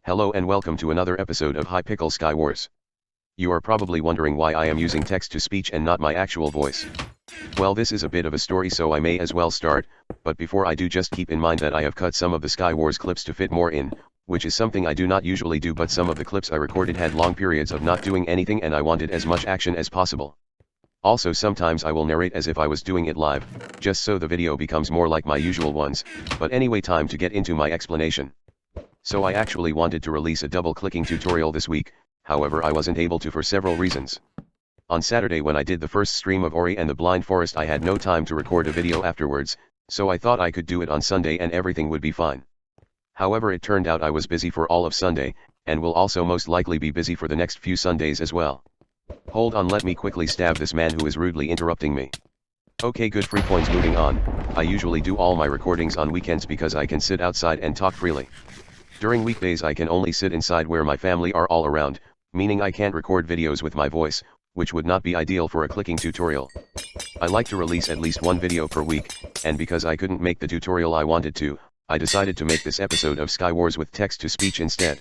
Hello and welcome to another episode of High Pickle SkyWars. You are probably wondering why I am using text-to-speech and not my actual voice. Well, this is a bit of a story, so I may as well start, but before I do, just keep in mind that I have cut some of the SkyWars clips to fit more in, which is something I do not usually do, but some of the clips I recorded had long periods of not doing anything and I wanted as much action as possible. Also, sometimes I will narrate as if I was doing it live, just so the video becomes more like my usual ones, but anyway, time to get into my explanation. So I actually wanted to release a double-clicking tutorial this week, however I wasn't able to for several reasons. On Saturday, when I did the first stream of Ori and the Blind Forest, I had no time to record a video afterwards, so I thought I could do it on Sunday and everything would be fine. However, it turned out I was busy for all of Sunday, and will also most likely be busy for the next few Sundays as well. Hold on, let me quickly stab this man who is rudely interrupting me. Okay, good, free coins. Moving on. I usually do all my recordings on weekends because I can sit outside and talk freely. During weekdays I can only sit inside where my family are all around, meaning I can't record videos with my voice, which would not be ideal for a clicking tutorial. I like to release at least one video per week, and because I couldn't make the tutorial I wanted to, I decided to make this episode of SkyWars with text-to-speech instead.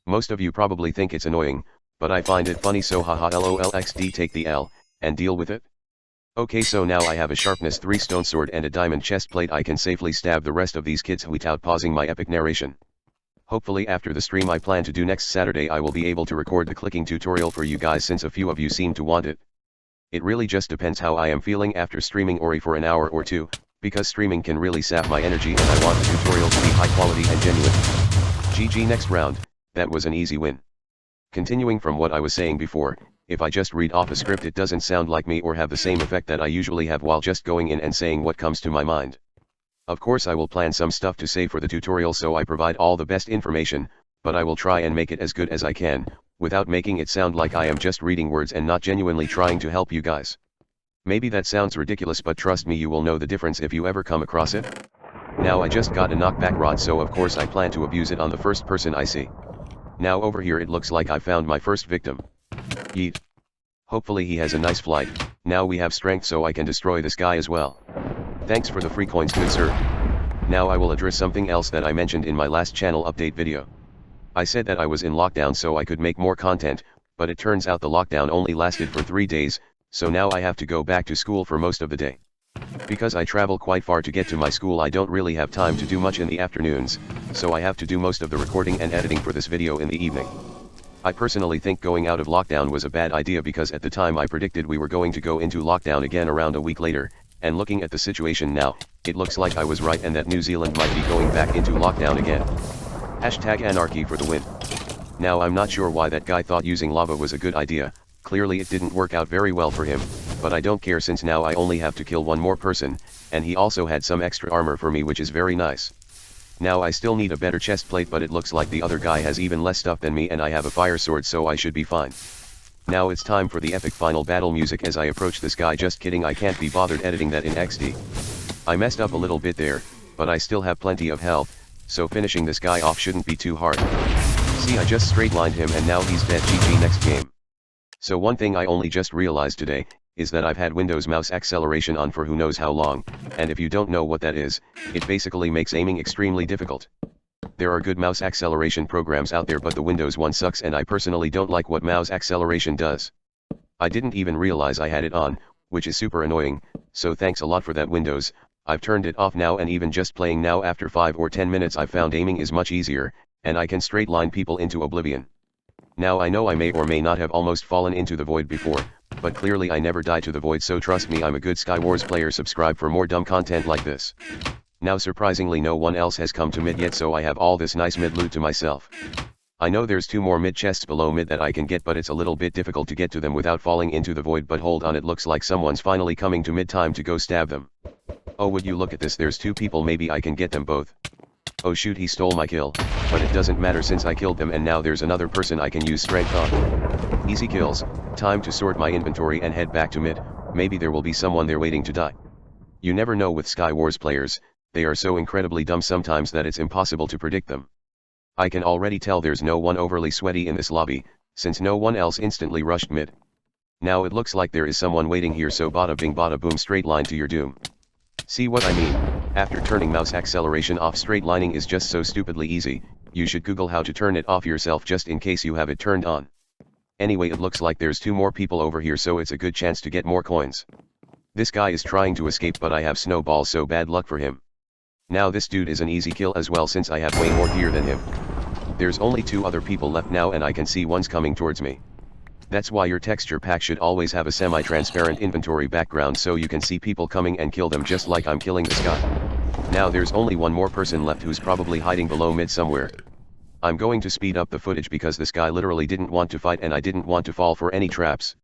Most of you probably think it's annoying, but I find it funny, so haha lolxd, take the L, and deal with it. Okay, so now I have a sharpness 3 stone sword and a diamond chest plate. I can safely stab the rest of these kids without pausing my epic narration. Hopefully after the stream I plan to do next Saturday, I will be able to record the clicking tutorial for you guys, since a few of you seem to want it. It really just depends how I am feeling after streaming Ori for an hour or two, because streaming can really sap my energy and I want the tutorial to be high quality and genuine. GG, next round. That was an easy win. Continuing from what I was saying before, if I just read off a script it doesn't sound like me or have the same effect that I usually have while just going in and saying what comes to my mind. Of course I will plan some stuff to say for the tutorial so I provide all the best information, but I will try and make it as good as I can, without making it sound like I am just reading words and not genuinely trying to help you guys. Maybe that sounds ridiculous, but trust me, you will know the difference if you ever come across it. Now I just got a knockback rod, so of course I plan to abuse it on the first person I see. Now over here it looks like I found my first victim. Yeet. Hopefully he has a nice flight. Now we have strength so I can destroy this guy as well. Thanks for the free coins, good sir. Now I will address something else that I mentioned in my last channel update video. I said that I was in lockdown so I could make more content, but it turns out the lockdown only lasted for 3 days, so now I have to go back to school for most of the day. Because I travel quite far to get to my school, I don't really have time to do much in the afternoons, so I have to do most of the recording and editing for this video in the evening. I personally think going out of lockdown was a bad idea, because at the time I predicted we were going to go into lockdown again around a week later, and looking at the situation now, it looks like I was right and that New Zealand might be going back into lockdown again. Hashtag anarchy for the win. Now I'm not sure why that guy thought using lava was a good idea. Clearly it didn't work out very well for him, but I don't care since now I only have to kill one more person, and he also had some extra armor for me, which is very nice. Now I still need a better chest plate, but it looks like the other guy has even less stuff than me and I have a fire sword, so I should be fine. Now it's time for the epic final battle music as I approach this guy. Just kidding, I can't be bothered editing that in XD. I messed up a little bit there, but I still have plenty of health, so finishing this guy off shouldn't be too hard. See, I just straight lined him and now he's dead. GG, next game. So one thing I only just realized today, is that I've had Windows mouse acceleration on for who knows how long, and if you don't know what that is, it basically makes aiming extremely difficult. There are good mouse acceleration programs out there, but the Windows one sucks and I personally don't like what mouse acceleration does. I didn't even realize I had it on, which is super annoying, so thanks a lot for that, Windows. I've turned it off now, and even just playing now after 5 or 10 minutes I found aiming is much easier, and I can straight line people into oblivion. Now I know I may or may not have almost fallen into the void before, but clearly I never die to the void, so trust me, I'm a good SkyWars player. Subscribe for more dumb content like this. Now surprisingly no one else has come to mid yet, so I have all this nice mid loot to myself. I know there's 2 more mid chests below mid that I can get, but it's a little bit difficult to get to them without falling into the void. But hold on, it looks like someone's finally coming to mid. Time to go stab them. Oh, would you look at this, there's 2 people, maybe I can get them both. Oh shoot, he stole my kill, but it doesn't matter since I killed them and now there's another person I can use strength on. Easy kills. Time to sort my inventory and head back to mid. Maybe there will be someone there waiting to die. You never know with SkyWars players, they are so incredibly dumb sometimes that it's impossible to predict them. I can already tell there's no one overly sweaty in this lobby, since no one else instantly rushed mid. Now it looks like there is someone waiting here, so bada bing bada boom, straight line to your doom. See what I mean? After turning mouse acceleration off, straight lining is just so stupidly easy. You should Google how to turn it off yourself just in case you have it turned on. Anyway, it looks like there's 2 more people over here, so it's a good chance to get more coins. This guy is trying to escape, but I have snowballs, so bad luck for him. Now this dude is an easy kill as well since I have way more gear than him. There's only 2 other people left now and I can see one's coming towards me. That's why your texture pack should always have a semi-transparent inventory background so you can see people coming and kill them just like I'm killing this guy. Now there's only 1 more person left who's probably hiding below mid somewhere. I'm going to speed up the footage because this guy literally didn't want to fight and I didn't want to fall for any traps.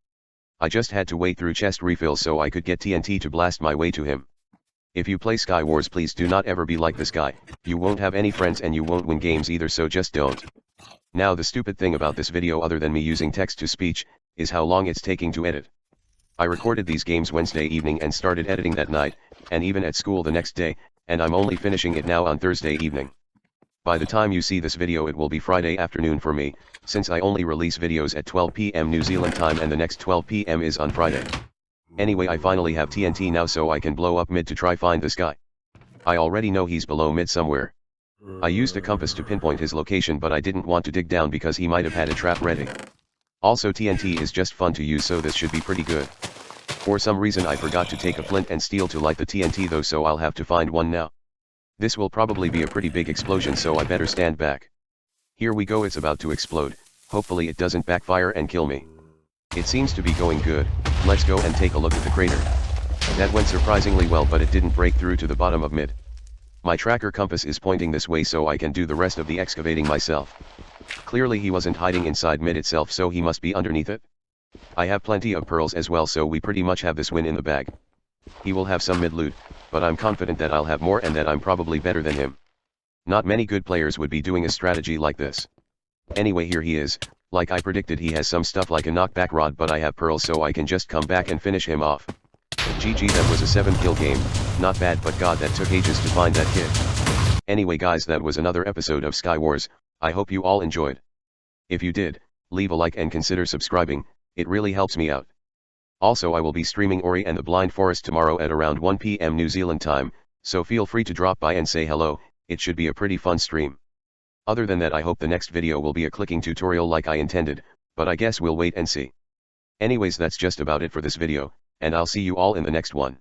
I just had to wait through chest refills so I could get TNT to blast my way to him. If you play SkyWars, please do not ever be like this guy. You won't have any friends and you won't win games either, so just don't. Now the stupid thing about this video, other than me using text to speech, is how long it's taking to edit. I recorded these games Wednesday evening and started editing that night, and even at school the next day, and I'm only finishing it now on Thursday evening. By the time you see this video it will be Friday afternoon for me, since I only release videos at 12 PM New Zealand time and the next 12 PM is on Friday. Anyway, I finally have TNT now so I can blow up mid to try find this guy. I already know he's below mid somewhere. I used a compass to pinpoint his location, but I didn't want to dig down because he might have had a trap ready. Also, TNT is just fun to use, so this should be pretty good. For some reason I forgot to take a flint and steel to light the TNT though, so I'll have to find one now. This will probably be a pretty big explosion, so I better stand back. Here we go, it's about to explode. Hopefully it doesn't backfire and kill me. It seems to be going good. Let's go and take a look at the crater. That went surprisingly well, but it didn't break through to the bottom of mid. My tracker compass is pointing this way so I can do the rest of the excavating myself. Clearly he wasn't hiding inside mid itself, so he must be underneath it. I have plenty of pearls as well, so we pretty much have this win in the bag. He will have some mid loot, but I'm confident that I'll have more and that I'm probably better than him. Not many good players would be doing a strategy like this. Anyway, here he is. Like I predicted, he has some stuff like a knockback rod, but I have pearls so I can just come back and finish him off. GG, that was a 7-kill game. Not bad, but god, that took ages to find that kid. Anyway guys, that was another episode of SkyWars. I hope you all enjoyed. If you did, leave a like and consider subscribing, it really helps me out. Also, I will be streaming Ori and the Blind Forest tomorrow at around 1 PM New Zealand time, so feel free to drop by and say hello. It should be a pretty fun stream. Other than that, I hope the next video will be a clicking tutorial like I intended, but I guess we'll wait and see. Anyways, that's just about it for this video, and I'll see you all in the next one.